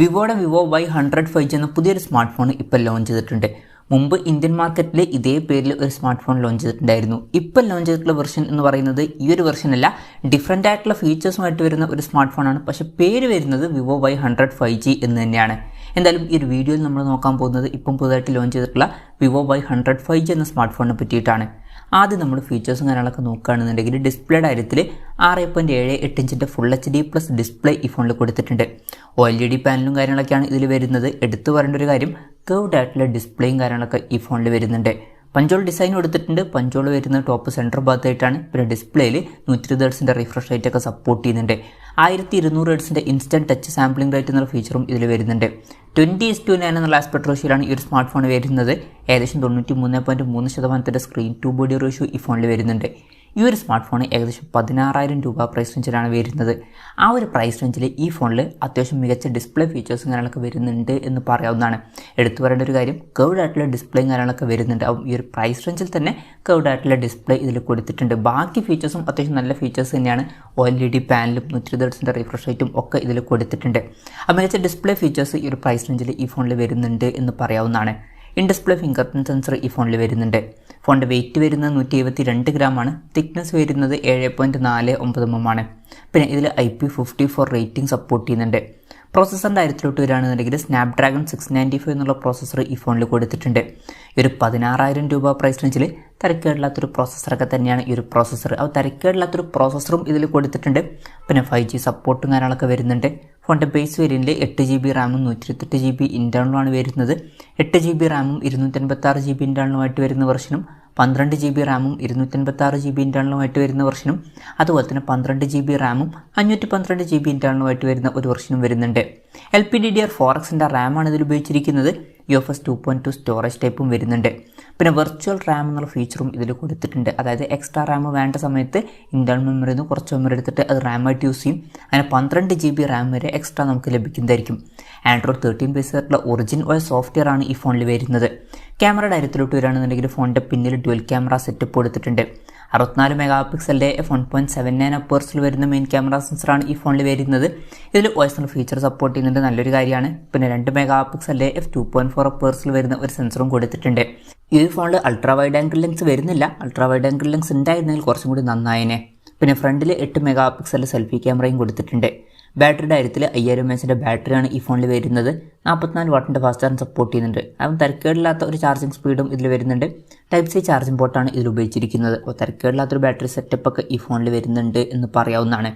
വിവോയുടെ Vivo Y100 5G എന്ന പുതിയൊരു smart phone ഇപ്പോൾ ലോഞ്ച് ചെയ്തിട്ടുണ്ട്. മുമ്പ് ഇന്ത്യൻ മാർക്കറ്റിൽ ഇതേ പേരിൽ ഒരു സ്മാർട്ട് ഫോൺ ലോഞ്ച് ചെയ്തിട്ടുണ്ടായിരുന്നു. ഇപ്പോൾ ലോഞ്ച് ചെയ്തിട്ടുള്ള വെർഷൻ എന്ന് പറയുന്നത് ഈ ഒരു വെർഷനല്ല, ഡിഫറൻ്റ് ആയിട്ടുള്ള ഫീച്ചേഴ്സുമായിട്ട് വരുന്ന ഒരു സ്മാർട്ട് ഫോണാണ്. പക്ഷേ പേര് വരുന്നത് വിവോ Y100 5G എന്ന് തന്നെയാണ്. എന്തായാലും ഈ ഒരു വീഡിയോയിൽ നമ്മൾ നോക്കാൻ പോകുന്നത് ഇപ്പം പുതുതായിട്ട് ലോഞ്ച് ചെയ്തിട്ടുള്ള വിവോ Y100 5G എന്ന സ്മാർട്ട് ഫോണിനെ പറ്റിയിട്ടാണ്. ആദ്യം നമ്മൾ ഫീച്ചേഴ്സും കാര്യങ്ങളൊക്കെ നോക്കുകയാണെന്നുണ്ടെങ്കിൽ ഡിസ്പ്ലേയുടെ കാര്യത്തിൽ 6.78 ഇഞ്ചിൻ്റെ ഫുൾ HD+ ഡിസ്പ്ലേ ഈ ഫോണിൽ കൊടുത്തിട്ടുണ്ട്. OLED പാനലും കാര്യങ്ങളൊക്കെയാണ് ഇതിൽ വരുന്നത്. എടുത്തു പറയേണ്ട ഒരു കാര്യം, കർവ്ഡ് ആയിട്ടുള്ള ഡിസ്പ്ലേയും കാര്യങ്ങളൊക്കെ ഈ ഫോണിൽ വരുന്നുണ്ട്. പഞ്ചോൾ ഡിസൈൻ കൊടുത്തിട്ടുണ്ട്. പഞ്ചോൾ വരുന്നത് ടോപ്പ് സെൻറ്റർ ഭാഗത്തായിട്ടാണ്. പിന്നെ ഡിസ്പ്ലേയിൽ 120 ഹെർട്സിൻ്റെ റിഫ്രഷ് റേറ്റ് ഒക്കെ സപ്പോർട്ട് ചെയ്യുന്നുണ്ട്. 1200 ഹെർട്സിൻ്റെ ഇൻസ്റ്റൻറ്റ് ടച്ച് സാമ്പിളിംഗ് റേറ്റ് എന്നുള്ള ഫീച്ചറും ഇതിൽ വരുന്നുണ്ട്. 20:9 എന്നുള്ള ആസ്പെക്ട് റേഷ്യോയിലാണ് ഈ ഒരു സ്മാർട്ട് ഫോൺ വരുന്നത്. ഏകദേശം 93.3% സ്ക്രീൻ ടു ബോഡി റേഷ്യോ ഈ ഫോണിൽ വരുന്നുണ്ട്. ഈ ഒരു സ്മാർട്ട് ഫോൺ ഏകദേശം 16,000 രൂപ പ്രൈസ് റേഞ്ചിലാണ് വരുന്നത്. ആ ഒരു പ്രൈസ് റേഞ്ചിൽ ഈ ഫോണിൽ അത്യാവശ്യം മികച്ച ഡിസ്പ്ലേ ഫീച്ചേഴ്സും കാര്യങ്ങളൊക്കെ വരുന്നുണ്ട് എന്ന് പറയാവുന്നതാണ്. എടുത്തു പറയേണ്ട ഒരു കാര്യം, കർവ്ഡ് ആയിട്ടുള്ള ഡിസ്പ്ലേയും കാര്യങ്ങളൊക്കെ വരുന്നുണ്ട്. അപ്പം ഈ ഒരു പ്രൈസ് റേഞ്ചിൽ തന്നെ കർവ്ഡ് ആയിട്ടുള്ള ഡിസ്പ്ലേ ഇതിൽ കൊടുത്തിട്ടുണ്ട്. ബാക്കി ഫീച്ചേഴ്സും അത്യാവശ്യം നല്ല ഫീച്ചേഴ്സ് തന്നെയാണ്. OLED പാനലും 120 ഹെർട്സിൻ്റെ റിഫ്രഷ് റേറ്റും ഒക്കെ ഇതിൽ കൊടുത്തിട്ടുണ്ട്. ആ മികച്ച ഡിസ്പ്ലേ ഫീച്ചേഴ്സ് ഈ ഒരു പ്രൈസ് റേഞ്ചിൽ ഈ ഫോണിൽ വരുന്നുണ്ട് എന്ന് പറയാവുന്നതാണ്. In display finger print sensor ഈ ഫോണിൽ വരുന്നുണ്ട്. ഫോണിൻ്റെ വെയിറ്റ് വരുന്നത് 172 ഗ്രാമാണ്. തിക്നെസ് വരുന്നത് 7.49 mm ആണ്. പിന്നെ ഇതിൽ IP54 റേറ്റിംഗ് സപ്പോർട്ട് ചെയ്യുന്നുണ്ട്. പ്രോസസ്സറിൻ്റെ കാര്യത്തിലോട്ട് വരികയാണെന്നുണ്ടെങ്കിൽ സ്നാപ്ഡ്രാഗൺ 695 എന്നുള്ള പ്രോസസ്സർ ഈ ഫോണിൽ കൊടുത്തിട്ടുണ്ട്. ഈ ഒരു 16,000 രൂപ പ്രൈസ് റേഞ്ചിൽ തരക്കേടില്ലാത്തൊരു പ്രോസസ്സറൊക്കെ തന്നെയാണ് ഈ ഒരു പ്രോസസ്സർ. അത് തരക്കേടില്ലാത്തൊരു പ്രോസസ്സറും ഇതിൽ കൊടുത്തിട്ടുണ്ട്. പിന്നെ 5G സപ്പോർട്ടും കാര്യങ്ങളൊക്കെ വരുന്നുണ്ട്. ഫോണിൻ്റെ ബേസ് വേരിയൻറ്റിൽ 8GB റാമും 128GB ഇൻറ്റേർണലുമാണ് വരുന്നത്. 8GB റാമും 256GB ഇൻറ്റേർണലുമായിട്ട് വരുന്ന വെർഷനും 12GB റാമും 256GB ഇൻറ്റേർണലുമായിട്ട് വരുന്ന വെർഷനും അതുപോലെ തന്നെ 12GB റാമും 512GB ഇൻറ്റേർണലുമായിട്ട് വരുന്ന ഒരു വെർഷനും വരുന്നുണ്ട്. LPDDR4Xൻ്റെ റാമാണ് ഇതിൽ ഉപയോഗിച്ചിരിക്കുന്നത്. UFS 2.2 സ്റ്റോറേജ് ടൈപ്പും വരുന്നുണ്ട്. പിന്നെ വെർച്വൽ റാം എന്നുള്ള ഫീച്ചറും ഇതിൽ കൊടുത്തിട്ടുണ്ട്. അതായത് എക്സ്ട്രാ റാം വേണ്ട സമയത്ത് ഇൻറ്റേർണൽ മെമ്മറിയിൽ നിന്ന് കുറച്ച് മെമ്മറി എടുത്തിട്ട് അത് റാമായിട്ട് യൂസ് ചെയ്യും. അങ്ങനെ 12GB റാം വരെ എക്സ്ട്രാ നമുക്ക് ലഭിക്കുന്നതായിരിക്കും. Android 13 ബേസ് ആയിട്ടുള്ള ഒറിജിൻ OS സോഫ്റ്റ്വെയർ ആണ് ഈ ഫോണിൽ വരുന്നത്. ക്യാമറയുടെ കാര്യത്തിലോട്ട് വരികയാണെന്നുണ്ടെങ്കിൽ ഫോണിൻ്റെ പിന്നിൽ ഡ്യുവൽ ക്യാമറ സെറ്റപ്പ് കൊടുത്തിട്ടുണ്ട്. 64 മെഗാപിക്സലിൻ്റെ f1.79 അപ്പേഴ്സിൽ വരുന്ന മെയിൻ ക്യാമറ സെൻസറാണ് ഈ ഫോണിൽ വരുന്നത്. ഇതിൽ OS ഫീച്ചർ സപ്പോർട്ട് ചെയ്യുന്നുണ്ട്, നല്ലൊരു കാര്യമാണ്. പിന്നെ 2 മെഗാപിക്സലിൻ്റെ f2.4 അപ്പേഴ്സിൽ വരുന്ന ഒരു സെൻസറും കൊടുത്തിട്ടുണ്ട്. ഈ ഫോണിൽ അൾട്രാ വൈഡ് ആംഗിൾ ലെൻസ് വരുന്നില്ല. അൾട്രാ വൈഡ് ആംഗിൾ ലെൻസ് ഉണ്ടായിരുന്നെങ്കിൽ കുറച്ചും കൂടി നന്നായേനെ. പിന്നെ ഫ്രണ്ടിൽ 8 മെഗാപിക്സലിൻ്റെ സെൽഫി ക്യാമറയും കൊടുത്തിട്ടുണ്ട്. ബാറ്ററിയുടെ കാര്യത്തിൽ 5000 mAhൻ്റെ ബാറ്ററിയാണ് ഈ ഫോണിൽ വരുന്നത്. 44 വാട്ടിൻ്റെ ഫാസ്റ്റ് ചാർജ് സപ്പോർട്ട് ചെയ്യുന്നുണ്ട്. അതും തരക്കേടില്ലാത്ത ഒരു ചാർജിങ് സ്പീഡും ഇതിൽ വരുന്നുണ്ട്. Type-C ചാർജിംഗ് പോർട്ടാണ് ഇതിൽ ഉപയോഗിച്ചിരിക്കുന്നത്. അപ്പോൾ തരക്കേടില്ലാത്തൊരു ബാറ്ററി സെറ്റപ്പൊക്കെ ഈ ഫോണിൽ വരുന്നുണ്ട് എന്ന് പറയാവുന്നതാണ്.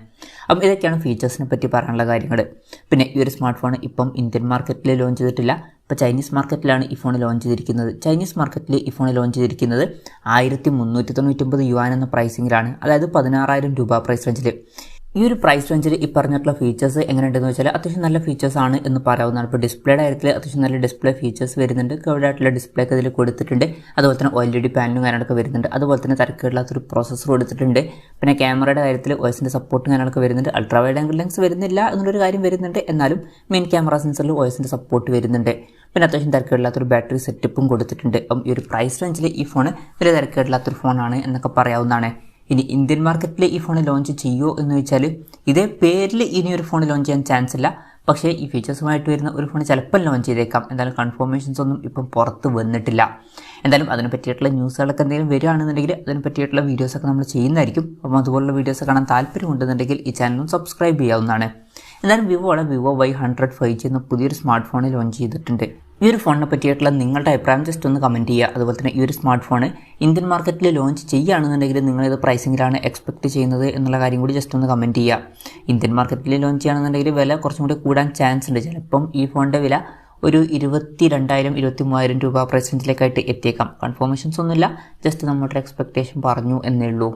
അപ്പം ഇതൊക്കെയാണ് ഫീച്ചേഴ്സിനെ പറ്റി പറയാനുള്ള കാര്യങ്ങൾ. പിന്നെ ഈ ഒരു സ്മാർട്ട് ഫോൺ ഇപ്പം ഇന്ത്യൻ മാർക്കറ്റിൽ ലോഞ്ച് ചെയ്തിട്ടില്ല. ഇപ്പോൾ ചൈനീസ് മാർക്കറ്റിലാണ് ഈ ഫോൺ ലോഞ്ച് ചെയ്തിരിക്കുന്നത്. ചൈനീസ് മാർക്കറ്റിൽ ഈ ഫോൺ ലോഞ്ച് ചെയ്തിരിക്കുന്നത് 1399 യുവാൻ എന്ന പ്രൈസിങ്ങിലാണ്. അതായത് 16,000 രൂപ പ്രൈസ് റേഞ്ചിൽ. ഈ ഒരു പ്രൈസ് റേഞ്ചിൽ ഈ പറഞ്ഞിട്ടുള്ള ഫീച്ചേഴ്സ് എങ്ങനെയുണ്ടെന്ന് വെച്ചാൽ അത്യാവശ്യം നല്ല ഫീച്ചേഴ്സ് ആണ് എന്ന് പറയാവുന്നതാണ്. ഇപ്പോൾ ഡിസ്പ്ലേയുടെ കാര്യത്തിൽ അത്യാവശ്യം നല്ല ഡിസ്പ്ലേ ഫീച്ചേഴ്സ് വരുന്നുണ്ട്. കർവ്ഡ് ആയിട്ടുള്ള ഡിസ്പ്ലേ ഒക്കെ ഇതിൽ കൊടുത്തിട്ടുണ്ട്. അതുപോലെ തന്നെ OLED പാനലും കാര്യങ്ങളൊക്കെ വരുന്നുണ്ട്. അതുപോലെ തന്നെ തരക്കേടില്ലാത്തൊരു പ്രോസസ്സർ കൊടുത്തിട്ടുണ്ട്. പിന്നെ ക്യാമറയുടെ കാര്യത്തിൽ OSൻ്റെ സപ്പോർട്ടും കാര്യങ്ങളൊക്കെ വരുന്നുണ്ട്. അൾട്രാ വൈഡ് ആംഗിൾ ലെൻസ് വരുന്നില്ല എന്നുള്ളൊരു കാര്യം വരുന്നുണ്ട്. എന്നാലും മെയിൻ ക്യാമറ സെൻസറിൽ OSൻ്റെ സപ്പോർട്ട് വരുന്നുണ്ട്. പിന്നെ അത്യാവശ്യം തരക്കേടില്ലാത്തൊരു ബാറ്ററി സെറ്റപ്പും കൊടുത്തിട്ടുണ്ട്. അപ്പം ഈ ഒരു പ്രൈസ് റേഞ്ചിൽ ഈ ഫോൺ വലിയ തരക്കേടില്ലാത്തൊരു ഫോണാണ് എന്നൊക്കെ പറയാവുന്നതാണ്. ഇനി ഇന്ത്യൻ മാർക്കറ്റിൽ ഈ ഫോൺ ലോഞ്ച് ചെയ്യുമോ എന്ന് വെച്ചാൽ ഇതേ പേരിൽ ഇനി ഒരു ഫോൺ ലോഞ്ച് ചെയ്യാൻ ചാൻസ് ഇല്ല. പക്ഷേ ഈ ഫീച്ചേഴ്സുമായിട്ട് വരുന്ന ഒരു ഫോൺ ചിലപ്പോൾ ലോഞ്ച് ചെയ്തേക്കാം. എന്തായാലും കൺഫർമേഷൻസ് ഒന്നും ഇപ്പം പുറത്ത് വന്നിട്ടില്ല. എന്തായാലും അതിനെ പറ്റിയിട്ടുള്ള ന്യൂസുകളൊക്കെ എന്തെങ്കിലും വരികയാണെന്നുണ്ടെങ്കിൽ അതിനെ പറ്റിയിട്ടുള്ള വീഡിയോസൊക്കെ നമ്മൾ ചെയ്യുന്നതായിരിക്കും. അപ്പം അതുപോലുള്ള വീഡിയോസ് കാണാൻ താല്പര്യമുണ്ടെന്നുണ്ടെങ്കിൽ ഈ ചാനലും സബ്സ്ക്രൈബ് ചെയ്യാവുന്നതാണ്. എന്തായാലും വിവോ Y100 5G എന്ന പുതിയൊരു സ്മാർട്ട് ഫോൺ ലോഞ്ച് ചെയ്തിട്ടുണ്ട്. ഈ ഒരു ഫോണിനെ പറ്റിയിട്ടുള്ള നിങ്ങളുടെ അഭിപ്രായം ജസ്റ്റ് ഒന്ന് കമൻറ്റ് ചെയ്യുക. അതുപോലെ തന്നെ ഈ ഒരു സ്മാർട്ട് ഫോൺ ഇന്ത്യൻ മാർക്കറ്റിൽ ലോഞ്ച് ചെയ്യുകയാണെന്നുണ്ടെങ്കിൽ നിങ്ങളിത് പ്രൈസിങ്ങിലാണ് എക്സ്പെക്റ്റ് ചെയ്യുന്നത് എന്നുള്ള കാര്യം കൂടി ജസ്റ്റ് ഒന്ന് കമൻറ്റ് ചെയ്യുക. ഇന്ത്യൻ മാർക്കറ്റിൽ ലോഞ്ച് ചെയ്യുകയാണെന്നുണ്ടെങ്കിൽ വില കുറച്ചും കൂടി കൂടാൻ ചാൻസ് ഉണ്ട്. ചിലപ്പം ഈ ഫോണിൻ്റെ വില ഒരു 22,000-23,000 രൂപ പ്രൈസ് റേഞ്ചിലേക്കായിട്ട് എത്തിയേക്കാം. കൺഫർമേഷൻസ് ഒന്നുമില്ല, ജസ്റ്റ് നമ്മുടെ എക്സ്പെക്റ്റേഷൻ പറഞ്ഞു എന്നേ ഉള്ളൂ.